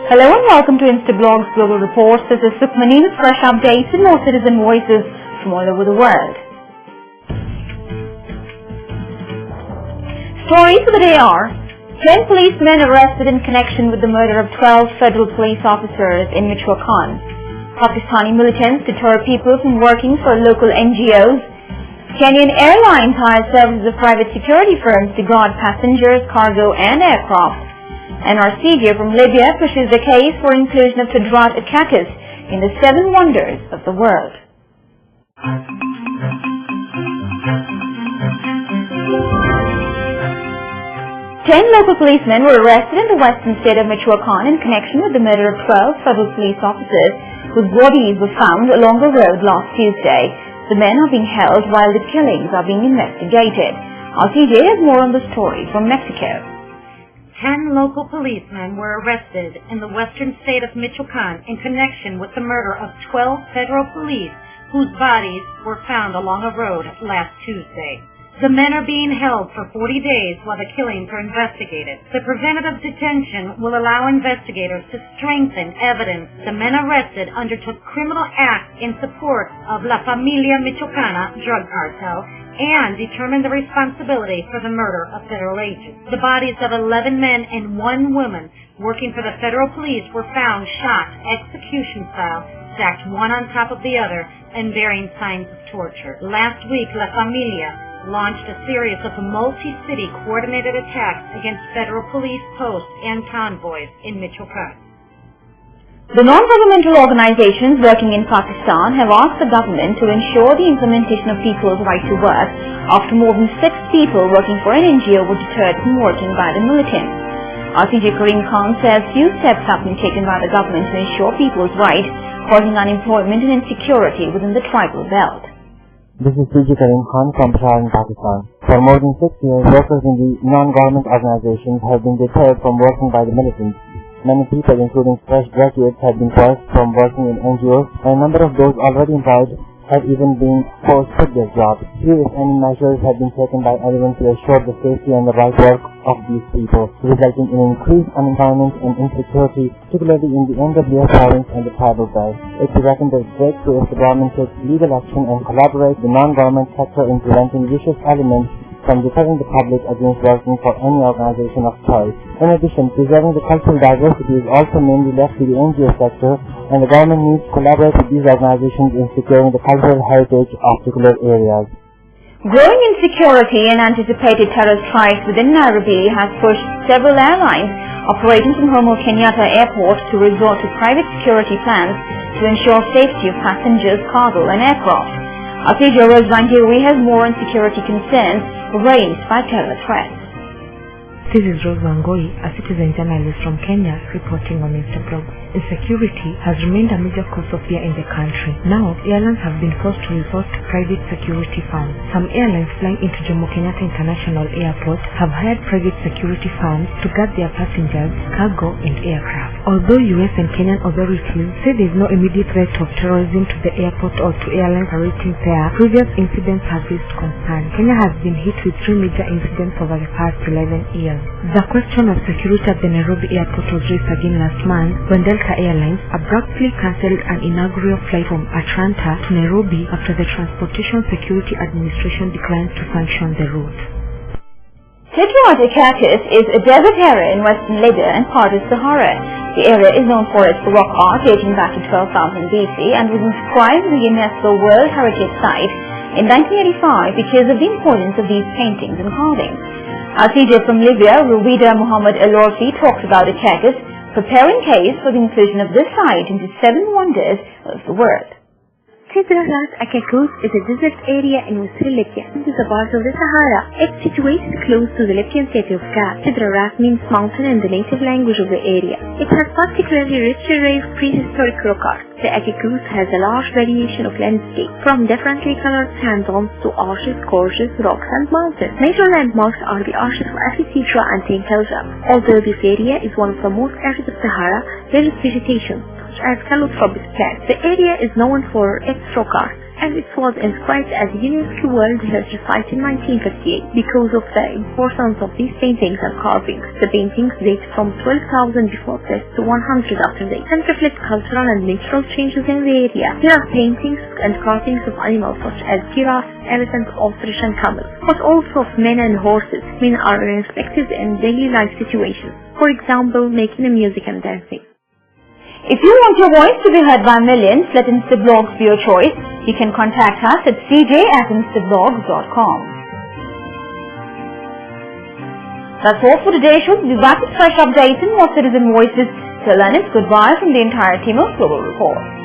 Hello and welcome to Instablogs Global Reports. This is Sukmani with fresh updates and more citizen voices from all over the world. Stories for the day are 10 policemen arrested in connection with the murder of 12 federal police officers in Michoacan. Pakistani militants deter people from working for local NGOs. Kenyan Airlines hires services of private security firms to guard passengers, cargo and aircraft. And our CJ from Libya pushes the case for inclusion of deterred in the 7 wonders of the world. 10 local policemen were arrested in the western state of Michoacan in connection with the murder of 12 federal police officers whose bodies were found along the road last Tuesday. The men are being held while the killings are being investigated. Our CJ has more on the story from Mexico. 10 local policemen were arrested in the western state of Michoacan in connection with the murder of 12 federal police whose bodies were found along a road last Tuesday. The men are being held for 40 days while the killings are investigated. The preventative detention will allow investigators to strengthen evidence the men arrested undertook criminal acts in support of La Familia Michoacana drug cartel and determine the responsibility for the murder of federal agents. The bodies of 11 men and 1 woman working for the federal police were found shot execution style, stacked one on top of the other and bearing signs of torture. Last week, La Familia launched a series of multi-city coordinated attacks against federal police posts and convoys in Michoacan. The non-governmental organizations working in Pakistan have asked the government to ensure the implementation of people's right to work after more than 6 people working for an NGO were deterred from working by the militants. RCJ Karim Khan says few steps have been taken by the government to ensure people's rights, causing unemployment and insecurity within the tribal belt. This is CJ Karim Khan from Peshawar in Pakistan. For more than 6 years, workers in the non-government organizations have been deterred from working by the militants. Many people, including fresh graduates, have been forced from working in NGOs, and a number of those already employed have even been forced to quit their jobs. Few, if any, measures have been taken by anyone to assure the safety and the right work of these people, resulting in increased unemployment and insecurity, particularly in the NWS province and the tribal belt. It's reckoned a breakthrough if the government takes legal action and collaborates with the non-government sector in preventing vicious elements from deterring the public against working for any organization of choice. In addition, preserving the cultural diversity is also mainly left to the NGO sector, and the government needs to collaborate with these organizations in securing the cultural heritage of particular areas. Growing insecurity and anticipated terrorist strikes within Nairobi has pushed several airlines operating from Jomo Kenyatta Airport to resort to private security plans to ensure safety of passengers, cargo and aircraft. RCJ Rose Wangiri has more on security concerns raised by terror threats. This is Rose Wangoi, a citizen journalist from Kenya, reporting on Instablogs. Insecurity has remained a major cause of fear in the country. Now, airlines have been forced to resort to private security firms. Some airlines flying into Jomo Kenyatta International Airport have hired private security firms to guard their passengers, cargo and aircraft. Although US and Kenyan authorities say there is no immediate threat of terrorism to the airport or to airlines operating there, previous incidents have raised concern. Kenya has been hit with 3 major incidents over the past 11 years. The question of security at the Nairobi airport was raised again last month when Delta Airlines abruptly cancelled an inaugural flight from Atlanta to Nairobi after the Transportation Security Administration declined to sanction the route. Deterred is a desert area in western Libya and part of Sahara. The area is known for its rock art dating back to 12,000 BC and was inscribed as a UNESCO World Heritage Site in 1985 because of the importance of these paintings and carvings. Our CJ from Libya, Ruwida Muhammad Al-Orfi, talks about Atakis, preparing case for the inclusion of this site into 7 wonders of the world. Deterred is a desert area in western Libya. It is a part of the Sahara. It's situated close to the Libyan city of Kaf. Deterred means mountain in the native language of the area. It has particularly rich array of prehistoric rock art. The Akakous has a large variation of landscape, from differently colored sandstones to arches, gorges, rocks and mountains. Major landmarks are the arches of Afisitra and Tain Kaljab. Although this area is one of the most arid of Sahara, there is vegetation, such as calotropis plants. The area is known for its rock art. and it was inscribed as UNESCO World Heritage Site in 1958 because of the importance of these paintings and carvings. The paintings date from 12,000 before Christ to 100 after date and reflect cultural and natural changes in the area. There are paintings and carvings of animals such as giraffes, elephants, ostrich and camels, but also of men and horses. Men are respected in daily life situations, for example, making music and dancing. If you want your voice to be heard by millions, let Instablogs be your choice. You can contact us at cj@instablogs.com. That's all for today. We'll be back with fresh updates and more citizen voices. Till then, it's goodbye from the entire team of Global Report.